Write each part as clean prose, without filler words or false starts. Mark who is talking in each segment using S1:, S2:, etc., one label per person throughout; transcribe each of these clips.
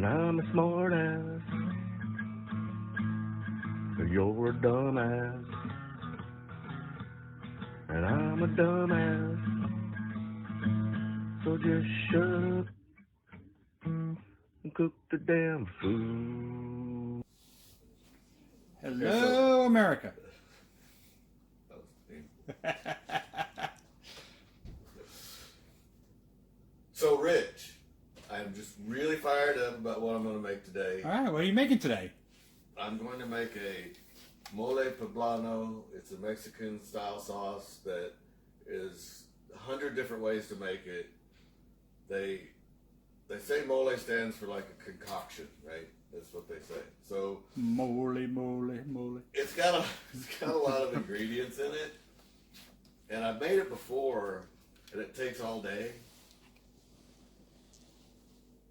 S1: And I'm a smart ass. You're a dumb ass. And I'm a dumb ass. So just shut up and cook the damn food.
S2: Hello, America.
S3: So, Rich, I'm just really fired up about what I'm going to make today.
S2: All right, what are you making today?
S3: I'm going to make a mole poblano. It's a Mexican-style sauce that is 100 different ways to make it. They say mole stands for like a concoction, right? That's what they say. So
S2: Mole.
S3: it's got a lot of ingredients in it, and I've made it before, and it takes all day.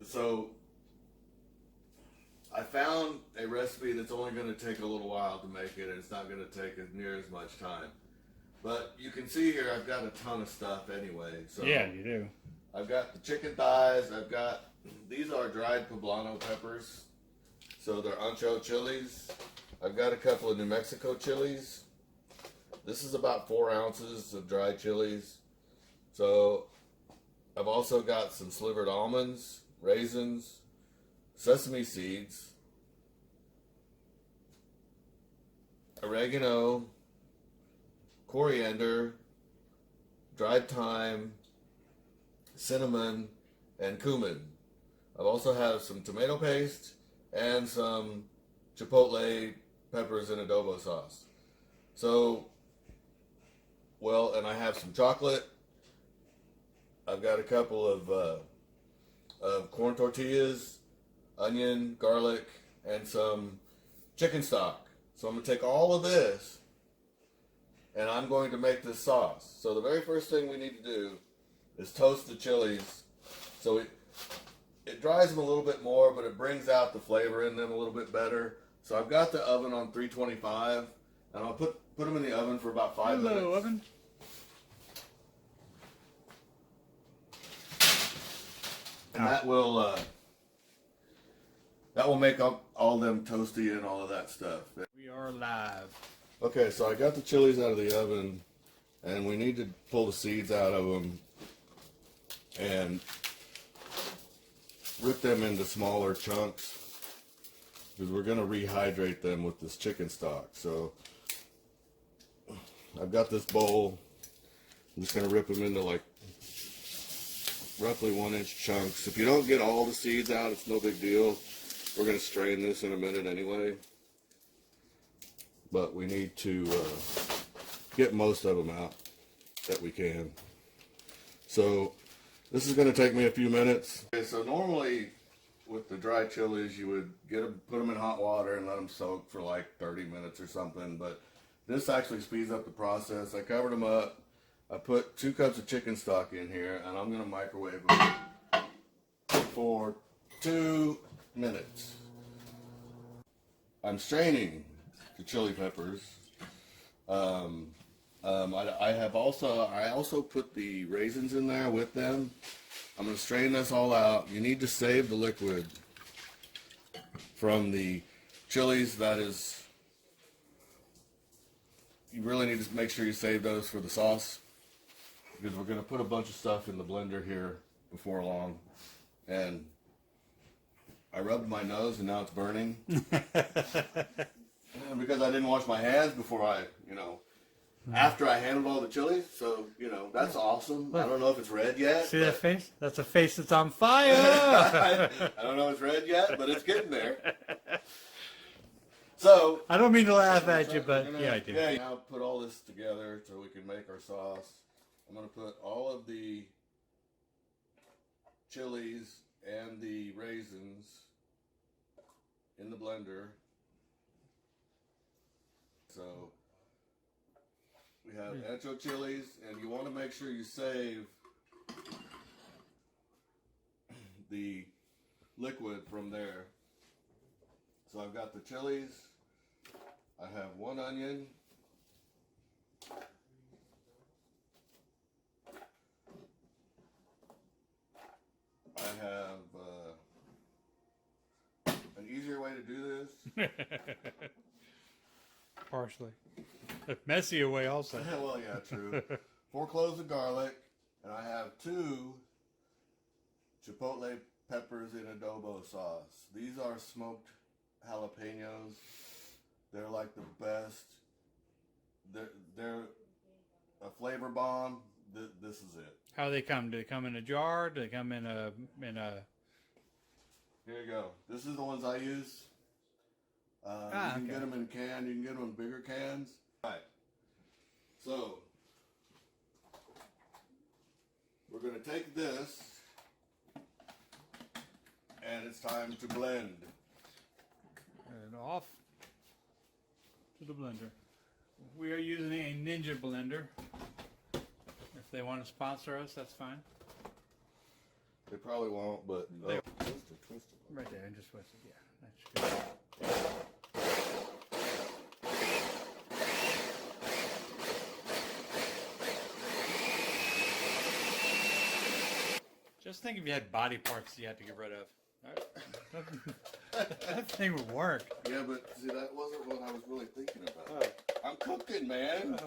S3: So I found a recipe that's only going to take a little while to make it, and it's not going to take near as much time. But you can see here I've got a ton of stuff anyway. So
S2: Yeah, you do.
S3: I've got the chicken thighs. These are dried poblano peppers. So they're ancho chilies. I've got a couple of New Mexico chilies. This is about 4 ounces of dried chilies. So I've also got some slivered almonds, raisins, sesame seeds, oregano, coriander, dried thyme, cinnamon, and cumin. I've also have some tomato paste and some chipotle peppers and adobo sauce. So, well, and I have some chocolate. I've got a couple of corn tortillas, onion, garlic, and some chicken stock. So I'm going to take all of this and I'm going to make this sauce. So the very first thing we need to do is toast the chilies. So it dries them a little bit more, but it brings out the flavor in them a little bit better. So I've got the oven on 325, and I'll put them in the oven for about 5 minutes.
S2: Hello, oven.
S3: And that will make all them toasty and all of that stuff.
S2: We are live.
S3: Okay, so I got the chilies out of the oven, and we need to pull the seeds out of them and rip them into smaller chunks because we're going to rehydrate them with this chicken stock. So I've got this bowl. I'm just going to rip them into like roughly 1-inch chunks. If you don't get all the seeds out, it's no big deal. We're going to strain this in a minute anyway. But we need to get most of them out that we can. So this is going to take me a few minutes. Okay, so normally with the dry chilies, you would put them in hot water and let them soak for like 30 minutes or something. But this actually speeds up the process. I covered them up. I put 2 cups of chicken stock in here, and I'm going to microwave them for 2 minutes. I'm straining the chili peppers. I also put the raisins in there with them. I'm going to strain this all out. You need to save the liquid from the chilies. That is, you really need to make sure you save those for the sauce, because we're going to put a bunch of stuff in the blender here before long. And I rubbed my nose and now it's burning. Because I didn't wash my hands before after I handled all the chilies. So, that's awesome. I don't know if it's red yet.
S2: See that face? That's a face that's on fire.
S3: I don't know if it's red yet, but it's getting there. So
S2: I don't mean to laugh at you, but yeah, I do.
S3: Yeah, now put all this together so we can make our sauce. I'm going to put all of the chilies and the raisins in the blender. So we have ancho chilies, and you want to make sure you save the liquid from there. So I've got the chilies. I have 1 onion. I have
S2: Partially. A messier way also.
S3: Well, yeah, true. 4 cloves of garlic, and I have 2 chipotle peppers in adobo sauce. These are smoked jalapenos. They're like the best. They're a flavor bomb. This is it.
S2: How they come? Do they come in a jar? Do they come in a
S3: Here you go. This is the ones I use. You can get them in a can. You can get them in bigger cans. All right. So we're going to take this, and it's time to blend.
S2: and off to the blender. We are using a Ninja blender. If they want to sponsor us, that's fine.
S3: They probably won't, but twist it.
S2: Right there, and just twist it. Yeah, that's good. Just think if you had body parts you had to get rid of. That thing would work.
S3: Yeah, but see, that wasn't what I was really thinking about. I'm cooking, man.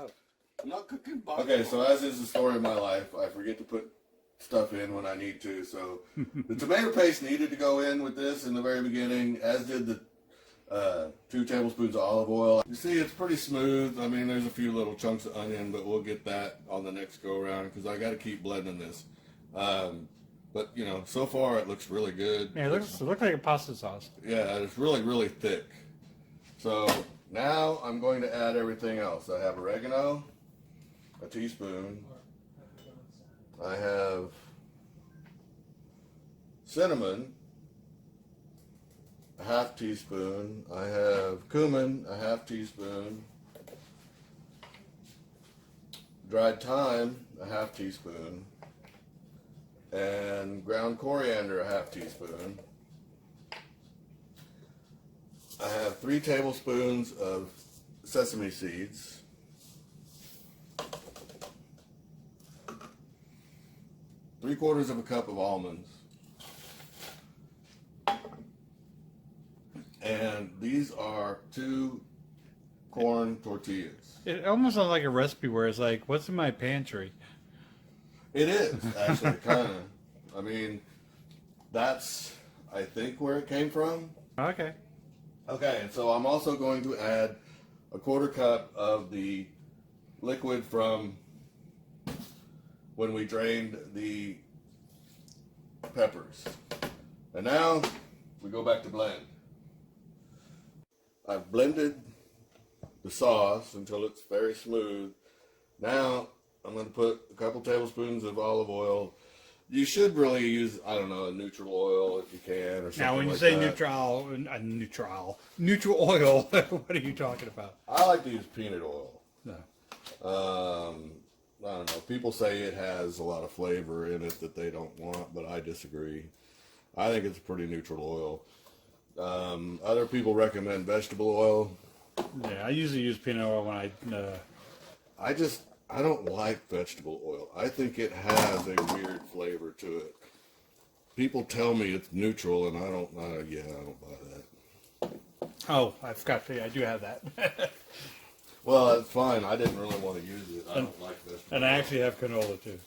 S3: I'm not cooking body. Okay, so as is the story of my life, I forget to put stuff in when I need to. So the tomato paste needed to go in with this in the very beginning, as did the 2 tablespoons of olive oil. You see, it's pretty smooth. I mean, there's a few little chunks of onion, but we'll get that on the next go around because I got to keep blending this. But you know, so far it looks really good.
S2: Yeah, it looks like a pasta sauce.
S3: Yeah, it's really, really thick. So now I'm going to add everything else. I have oregano, a teaspoon. I have cinnamon, a half teaspoon. I have cumin, a half teaspoon. Dried thyme, a half teaspoon. And ground coriander, a half teaspoon. I have 3 tablespoons of sesame seeds. Three-quarters of a cup of almonds. And these are 2 corn tortillas.
S2: It almost sounds like a recipe where it's like, what's in my pantry?
S3: It is, actually, kind of. I mean, that's, I think, where it came from.
S2: Okay.
S3: Okay, and so I'm also going to add a 1/4 cup of the liquid from when we drained the peppers. And now we go back to blend. I've blended the sauce until it's very smooth. Now I'm going to put a couple tablespoons of olive oil. You should really use, I don't know, a neutral oil if you can, or something. Now,
S2: when you
S3: like
S2: say
S3: that.
S2: neutral oil, what are you talking about?
S3: I like to use peanut oil.
S2: No.
S3: I don't know. People say it has a lot of flavor in it that they don't want, but I disagree. I think it's a pretty neutral oil. Other people recommend vegetable oil.
S2: Yeah, I usually use peanut oil when
S3: I don't like vegetable oil. I think it has a weird flavor to it. People tell me it's neutral, and I don't buy that.
S2: Oh, I forgot to tell you, I do have that.
S3: Well, that's fine. I didn't really want to use it. I don't like vegetable oil.
S2: And I actually have canola, too.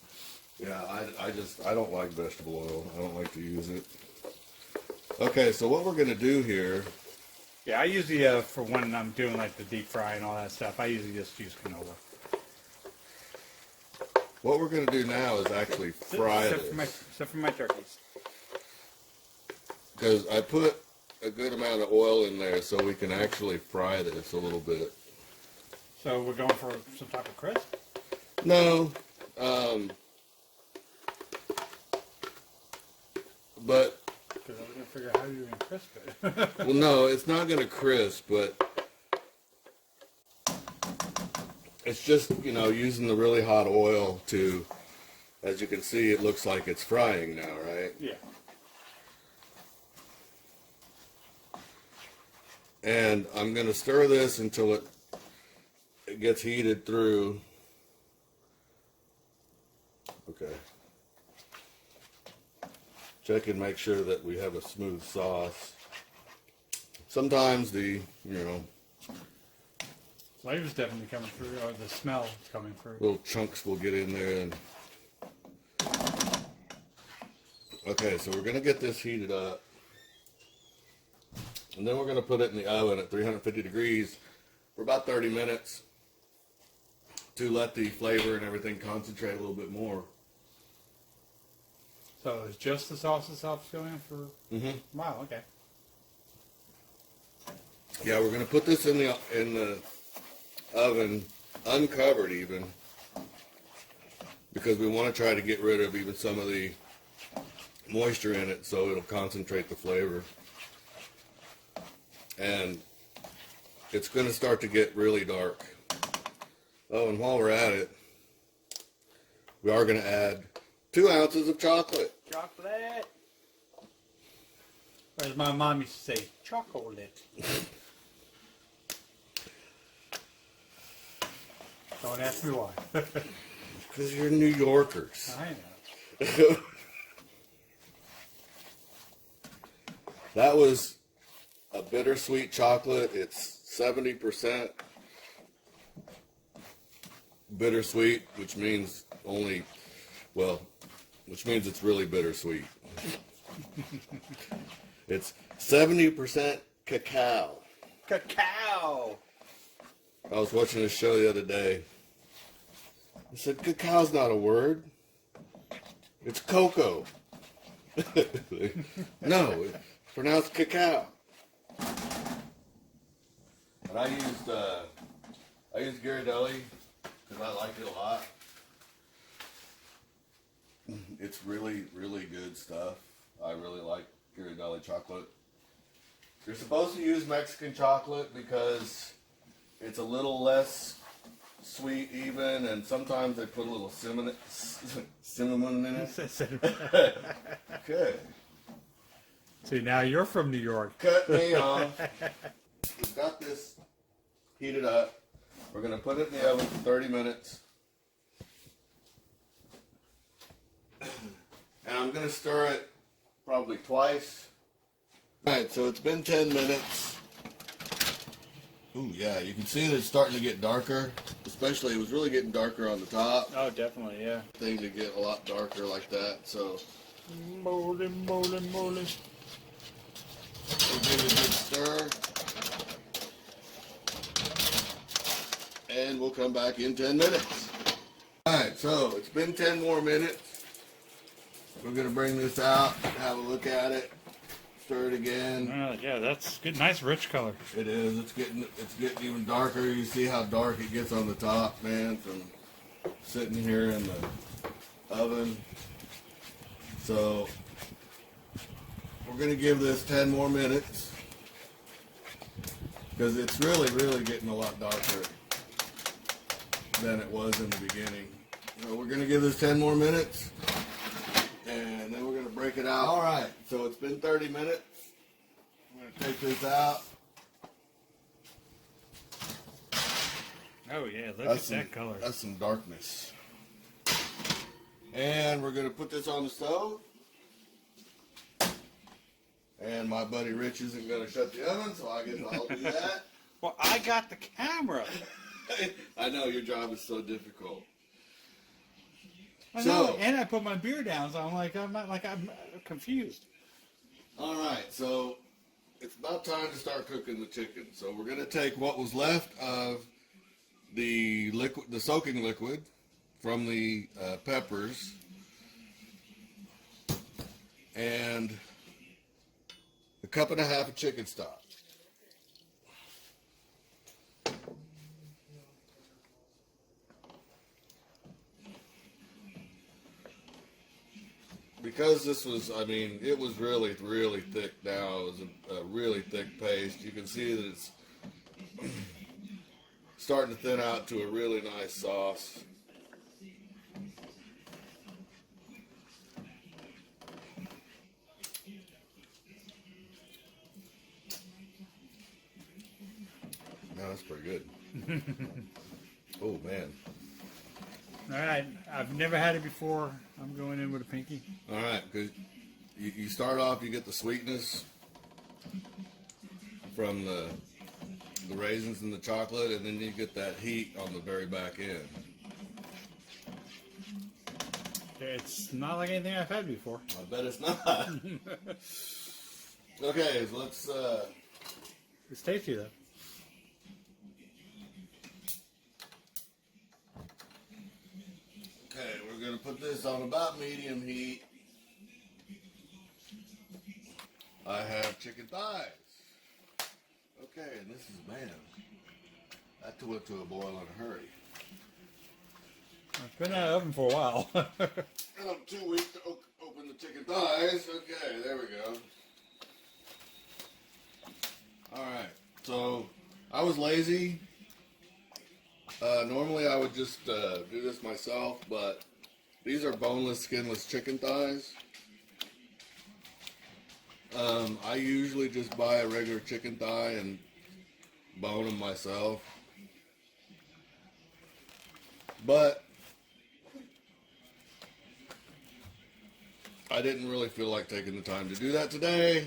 S3: Yeah, I don't like vegetable oil. I don't like to use it. Okay, so what we're going to do here...
S2: Yeah, I usually, for when I'm doing like the deep fry and all that stuff, I usually just use canola.
S3: What we're going to do now is actually fry this.
S2: Except for my turkeys.
S3: Because I put a good amount of oil in there so we can actually fry this a little bit.
S2: So we're going for some type of crisp?
S3: No. But...
S2: Because I was going to figure out how you're going to crisp it.
S3: Well, no, it's not going to crisp, but... It's just, you know, using the really hot oil to, as you can see, it looks like it's frying now, right?
S2: Yeah.
S3: And I'm going to stir this until it gets heated through. Okay. Check and make sure that we have a smooth sauce. sometimes the,
S2: Flavor's definitely coming through, or the smell is coming through.
S3: little chunks will get in there. And okay, so we're going to get this heated up. And then we're going to put it in the oven at 350 degrees for about 30 minutes to let the flavor and everything concentrate a little bit more.
S2: So it's just the sauce itself going in for... Wow, okay.
S3: Yeah, we're going to put this in the oven, uncovered even, because we want to try to get rid of even some of the moisture in it so it'll concentrate the flavor. And it's going to start to get really dark. Oh, and while we're at it, we are going to add 2 ounces of chocolate.
S2: Chocolate! Or as my mom used to say, chocolate. Don't ask me why.
S3: Because you're New Yorkers.
S2: I know.
S3: That was a bittersweet chocolate. It's 70% bittersweet, which means it's really bittersweet. It's 70% cacao.
S2: Cacao!
S3: I was watching a show the other day. I said, cacao's not a word. It's cocoa. No, it's pronounced cacao. And I used Ghirardelli because I liked it a lot. It's really, really good stuff. I really like Ghirardelli chocolate. You're supposed to use Mexican chocolate because it's a little less sweet even, and sometimes they put a little cinnamon in it. Okay.
S2: See, now you're from New York.
S3: Cut me off. We've got this heated up. We're going to put it in the oven for 30 minutes. And I'm going to stir it probably twice. Alright, so it's been 10 minutes. Ooh, yeah, you can see that it's starting to get darker. Especially, it was really getting darker on the top.
S2: Oh, definitely, yeah.
S3: Things to get a lot darker like that, so.
S2: Molding.
S3: We'll give it a good stir. And we'll come back in 10 minutes. Alright, so it's been 10 more minutes. We're going to bring this out, have a look at it, stir it again.
S2: Yeah, that's good. Nice rich color.
S3: It is. It's getting even darker. You see how dark it gets on the top, man, from sitting here in the oven. So we're going to give this 10 more minutes because it's really, really getting a lot darker than it was in the beginning. So we're going to give this 10 more minutes. And then we're going to break it out. All right, so it's been 30 minutes. I'm going to take this out.
S2: Oh, yeah, look at that color.
S3: That's some darkness. And we're going to put this on the stove. And my buddy Rich isn't going to shut the oven, so I guess I'll do that.
S2: Well, I got the camera.
S3: I know, your job is so difficult.
S2: I know, and I put my beer down, so I'm confused.
S3: All right, so it's about time to start cooking the chicken. So we're going to take what was left of the soaking liquid from the peppers, and a cup and a half of chicken stock. Because this was, it was really, really thick now. It was a really thick paste. You can see that it's starting to thin out to a really nice sauce. No, that's pretty good. Oh, man.
S2: All right, I've never had it before. I'm going in with a pinky.
S3: All right, because you start off, you get the sweetness from the raisins and the chocolate, and then you get that heat on the very back end.
S2: It's not like anything I've had before.
S3: I bet it's not. Okay, so let's
S2: It's tasty though.
S3: okay, we're gonna put this on about medium heat. I have chicken thighs. Okay, and this is, man, that went to a boil in a hurry.
S2: It's been out of the oven for a while.
S3: And I'm too weak to open the chicken thighs. Okay, there we go. Alright, so I was lazy. Normally I would just do this myself, but these are boneless, skinless chicken thighs. I usually just buy a regular chicken thigh and bone them myself. But I didn't really feel like taking the time to do that today.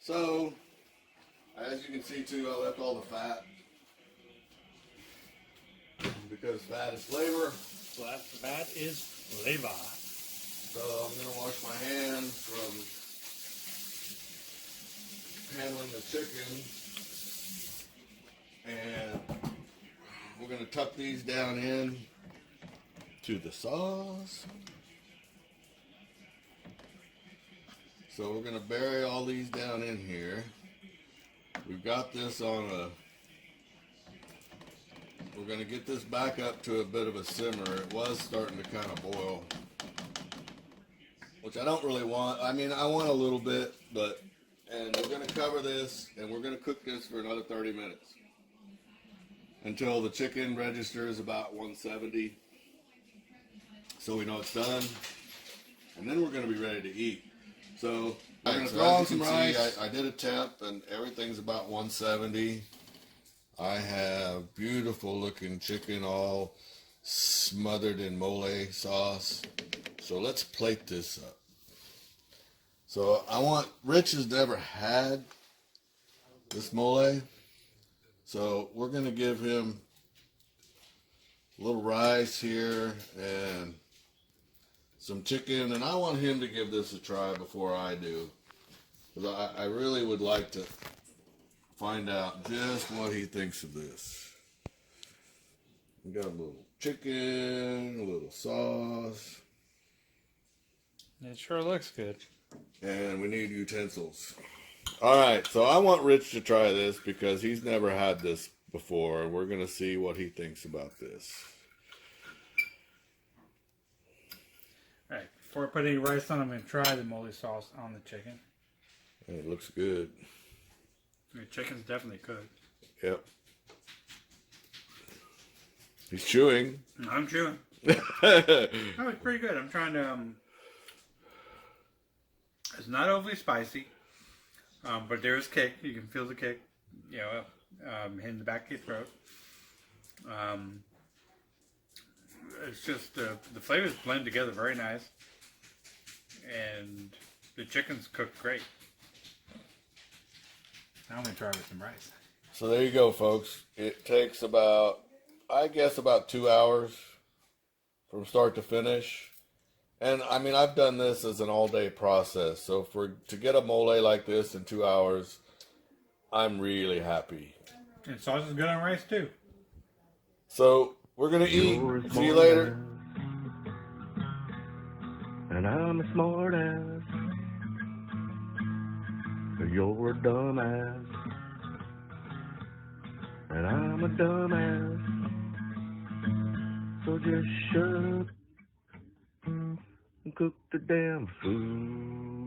S3: So, as you can see too, I left all the fat. Because fat is flavor.
S2: That is flavor.
S3: So I'm going to wash my hands from handling the chicken. And we're going to tuck these down in to the sauce. So we're going to bury all these down in here. We've got this on a... We're going to get this back up to a bit of a simmer. It was starting to kind of boil, which I don't really want. I mean, I want a little bit, but... And we're going to cover this, and we're going to cook this for another 30 minutes. Until the chicken registers about 170. So we know it's done. And then we're going to be ready to eat. So I'm going to throw on some rice. I did a temp, and everything's about 170. I have beautiful looking chicken all smothered in mole sauce. So let's plate this up. So Rich has never had this mole. So we're going to give him a little rice here and some chicken. And I want him to give this a try before I do. Because I really would like to find out just what he thinks of this. We got a little chicken, a little sauce.
S2: It sure looks good.
S3: And we need utensils. Alright, so I want Rich to try this because he's never had this before. We're going to see what he thinks about this.
S2: Alright, before I put any rice on, I'm going to try the mole sauce on the chicken.
S3: And it looks good.
S2: The chicken's definitely cooked.
S3: Yep. He's chewing.
S2: I'm chewing. That was pretty good. I'm trying to... It's not overly spicy, but there is kick. You can feel the kick, you know, in the back of your throat. It's just the flavors blend together very nice, and the chicken's cooked great. Now I'm gonna try with some rice.
S3: So there you go, folks. It takes about, I guess, about 2 hours from start to finish. And I mean, I've done this as an all-day process. So to get a mole like this in 2 hours, I'm really happy.
S2: And sauce is good on rice too.
S3: So we're gonna eat. See you later.
S1: And I'm a smart ass. You're a dumb ass. And I'm a dumb ass. So just shut up and cook the damn food.